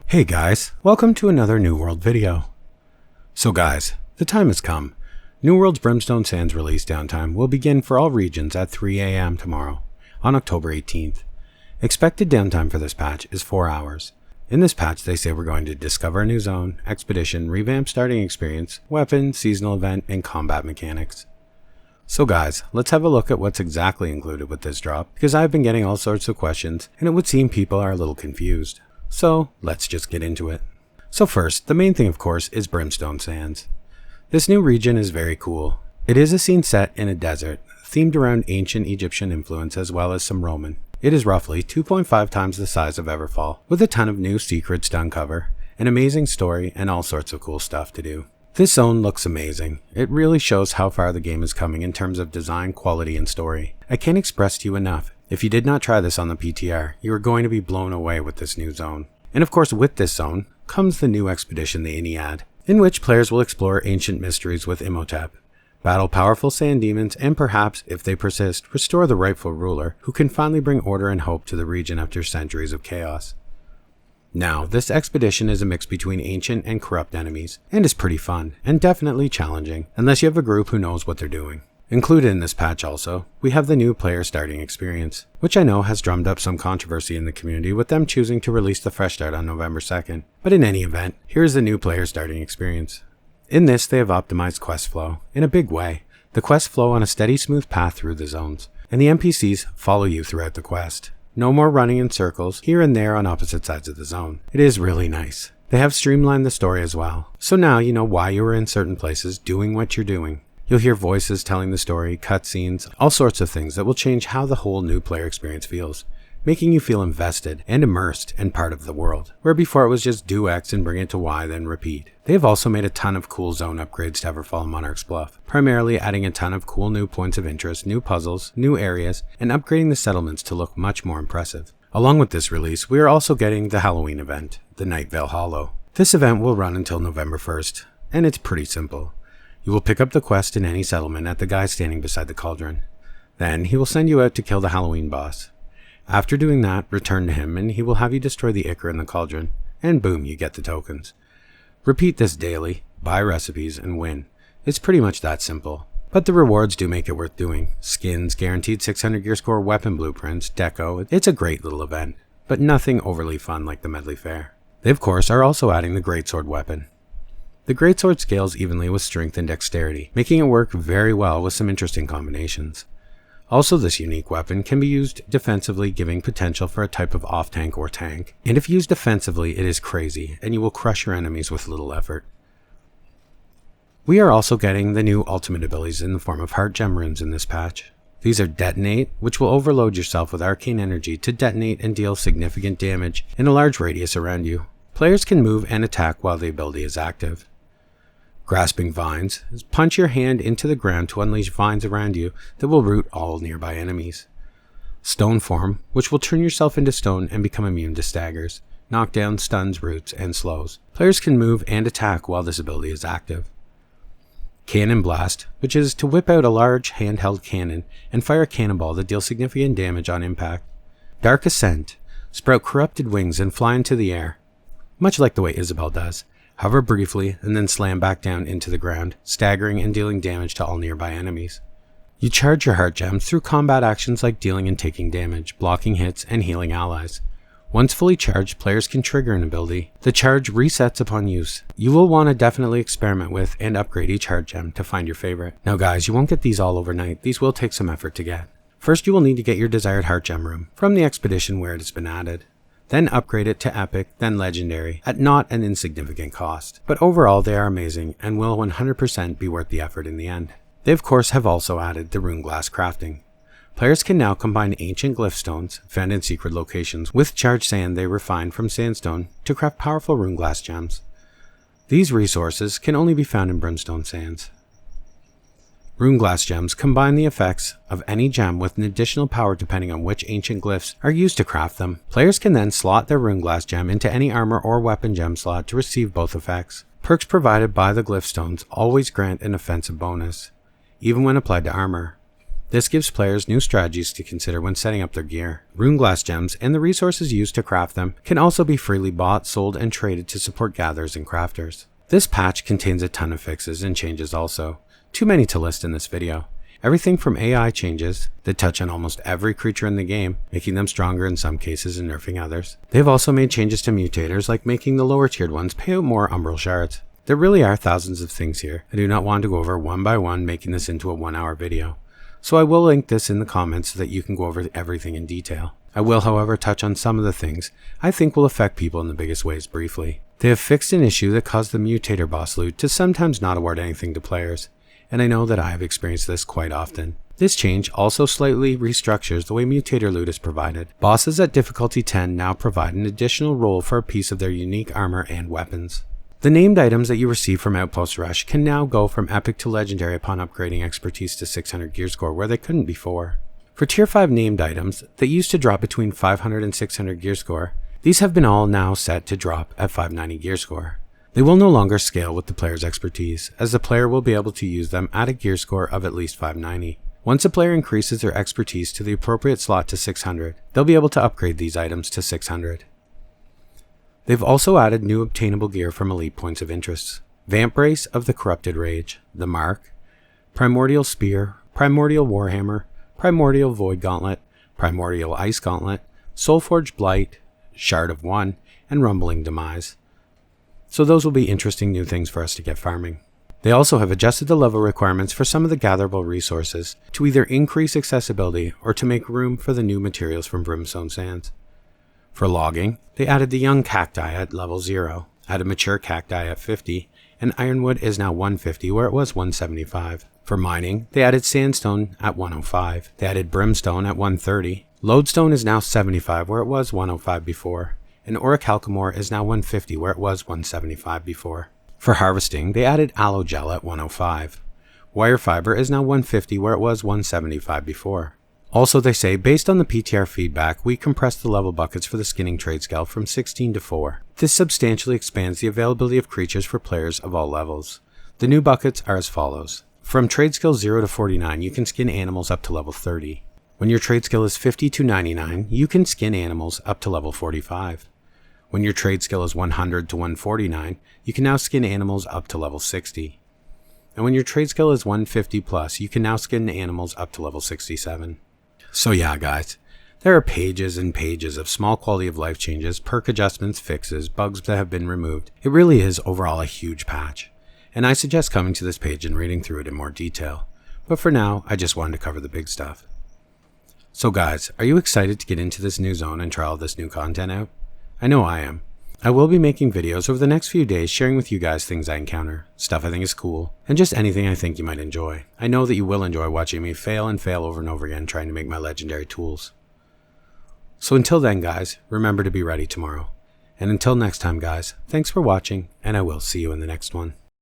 Hey guys, welcome to another New World video. So guys, the time has come. New World's Brimstone Sands release downtime will begin for all regions at 3 AM tomorrow, on October 18th. Expected downtime for this patch is 4 hours. In this patch they say we're going to discover a new zone, expedition, revamp starting experience, weapon, seasonal event, and combat mechanics. So guys, let's have a look at what's exactly included with this drop, because I've been getting all sorts of questions and it would seem people are a little confused. So let's just get into it. So first, the main thing of course is Brimstone Sands. This new region is very cool. It is a scene set in a desert, themed around ancient Egyptian influence as well as some Roman. It is roughly 2.5 times the size of Everfall, with a ton of new secrets to uncover, an amazing story, and all sorts of cool stuff to do. This zone looks amazing. It really shows how far the game is coming in terms of design, quality, and story. I can't express to you enough. If you did not try this on the PTR, you are going to be blown away with this new zone. And of course with this zone comes the new expedition, the Iniad, in which players will explore ancient mysteries with Imhotep, battle powerful sand demons, and perhaps, if they persist, restore the rightful ruler who can finally bring order and hope to the region after centuries of chaos. Now, this expedition is a mix between ancient and corrupt enemies, and is pretty fun, and definitely challenging, unless you have a group who knows what they're doing. Included in this patch also, we have the new player starting experience, which I know has drummed up some controversy in the community with them choosing to release the fresh start on November 2nd. But in any event, here's the new player starting experience. In this, they have optimized quest flow, in a big way. The quests flow on a steady, smooth path through the zones, and the NPCs follow you throughout the quest. No more running in circles, here and there on opposite sides of the zone. It is really nice. They have streamlined the story as well, so now you know why you were in certain places doing what you're doing. You'll hear voices telling the story, cutscenes, all sorts of things that will change how the whole new player experience feels, making you feel invested and immersed and part of the world, where before it was just do X and bring it to Y then repeat. They have also made a ton of cool zone upgrades to Everfall and Monarch's Bluff, primarily adding a ton of cool new points of interest, new puzzles, new areas, and upgrading the settlements to look much more impressive. Along with this release, we are also getting the Halloween event, the Night Vale Hollow. This event will run until November 1st, and it's pretty simple. You will pick up the quest in any settlement at the guy standing beside the cauldron. Then he will send you out to kill the Halloween boss. After doing that, return to him and he will have you destroy the ichor in the cauldron, and boom, you get the tokens. Repeat this daily, buy recipes, and win. It's pretty much that simple. But the rewards do make it worth doing. Skins, guaranteed 600 gear score, weapon blueprints, deco. It's a great little event, but nothing overly fun like the Medley Fair. They of course are also adding the Greatsword weapon. The Greatsword scales evenly with strength and dexterity, making it work very well with some interesting combinations. Also, this unique weapon can be used defensively, giving potential for a type of off-tank or tank, and if used defensively it is crazy, and you will crush your enemies with little effort. We are also getting the new ultimate abilities in the form of heart gem runes in this patch. These are Detonate, which will overload yourself with arcane energy to detonate and deal significant damage in a large radius around you. Players can move and attack while the ability is active. Grasping Vines is punch your hand into the ground to unleash vines around you that will root all nearby enemies. Stone Form, which will turn yourself into stone and become immune to staggers, knockdowns, stuns, roots, and slows. Players can move and attack while this ability is active. Cannon Blast, which is to whip out a large handheld cannon and fire a cannonball that deals significant damage on impact. Dark Ascent, sprout corrupted wings and fly into the air, much like the way Isabel does. Hover briefly and then slam back down into the ground, staggering and dealing damage to all nearby enemies. You charge your heart gems through combat actions like dealing and taking damage, blocking hits, and healing allies. Once fully charged, players can trigger an ability. The charge resets upon use. You will want to definitely experiment with and upgrade each heart gem to find your favorite. Now guys, you won't get these all overnight. These will take some effort to get. First, you will need to get your desired heart gem room from the expedition where it has been added. Then upgrade it to Epic, then Legendary, at not an insignificant cost. But overall they are amazing and will 100% be worth the effort in the end. They of course have also added the rune glass crafting. Players can now combine ancient glyph stones, found in secret locations, with charged sand they refine from sandstone to craft powerful rune glass gems. These resources can only be found in Brimstone Sands. Rune glass gems combine the effects of any gem with an additional power depending on which ancient glyphs are used to craft them. Players can then slot their rune glass gem into any armor or weapon gem slot to receive both effects. Perks provided by the glyph stones always grant an offensive bonus, even when applied to armor. This gives players new strategies to consider when setting up their gear. Rune glass gems and the resources used to craft them can also be freely bought, sold, and traded to support gatherers and crafters. This patch contains a ton of fixes and changes also, too many to list in this video. Everything from AI changes that touch on almost every creature in the game, making them stronger in some cases and nerfing others. They've also made changes to mutators, like making the lower tiered ones pay out more umbral shards. There really are thousands of things here. I do not want to go over one by one, making this into a 1-hour video. So I will link this in the comments so that you can go over everything in detail. I will, however, touch on some of the things I think will affect people in the biggest ways briefly. They have fixed an issue that caused the mutator boss loot to sometimes not award anything to players, and I know that I have experienced this quite often. This change also slightly restructures the way mutator loot is provided. Bosses at difficulty 10 now provide an additional roll for a piece of their unique armor and weapons. The named items that you receive from Outpost Rush can now go from epic to legendary upon upgrading expertise to 600 gear score, where they couldn't before. For tier 5 named items that used to drop between 500 and 600 gear score, these have been all now set to drop at 590 gear score. They will no longer scale with the player's expertise, as the player will be able to use them at a gear score of at least 590. Once a player increases their expertise to the appropriate slot to 600, they'll be able to upgrade these items to 600. They've also added new obtainable gear from elite points of interest. Vamp Brace of the Corrupted Rage, the Mark, Primordial Spear, Primordial Warhammer, Primordial Void Gauntlet, Primordial Ice Gauntlet, Soulforged Blight, Shard of One, and Rumbling Demise. So those will be interesting new things for us to get farming. They also have adjusted the level requirements for some of the gatherable resources to either increase accessibility or to make room for the new materials from Brimstone Sands. For logging, they added the young cacti at level 0, added mature cacti at 50, and ironwood is now 150 where it was 175. For mining, they added sandstone at 105, they added brimstone at 130, lodestone is now 75 where it was 105 before, and orichalcomore is now 150 where it was 175 before. For harvesting, they added aloe gel at 105. Wire fiber is now 150 where it was 175 before. Also, they say, based on the PTR feedback, we compressed the level buckets for the skinning trade scale from 16 to 4. This substantially expands the availability of creatures for players of all levels. The new buckets are as follows. From trade skill 0 to 49, you can skin animals up to level 30. When your trade skill is 50 to 99, you can skin animals up to level 45. When your trade skill is 100 to 149, you can now skin animals up to level 60. And when your trade skill is 150 plus, you can now skin animals up to level 67. So yeah, guys, there are pages and pages of small quality of life changes, perk adjustments, fixes, bugs that have been removed. It really is overall a huge patch, and I suggest coming to this page and reading through it in more detail. But for now, I just wanted to cover the big stuff. So guys, are you excited to get into this new zone and try all this new content out? I know I am. I will be making videos over the next few days sharing with you guys things I encounter, stuff I think is cool, and just anything I think you might enjoy. I know that you will enjoy watching me fail and fail over and over again trying to make my legendary tools. So until then guys, remember to be ready tomorrow. And until next time guys, thanks for watching, and I will see you in the next one.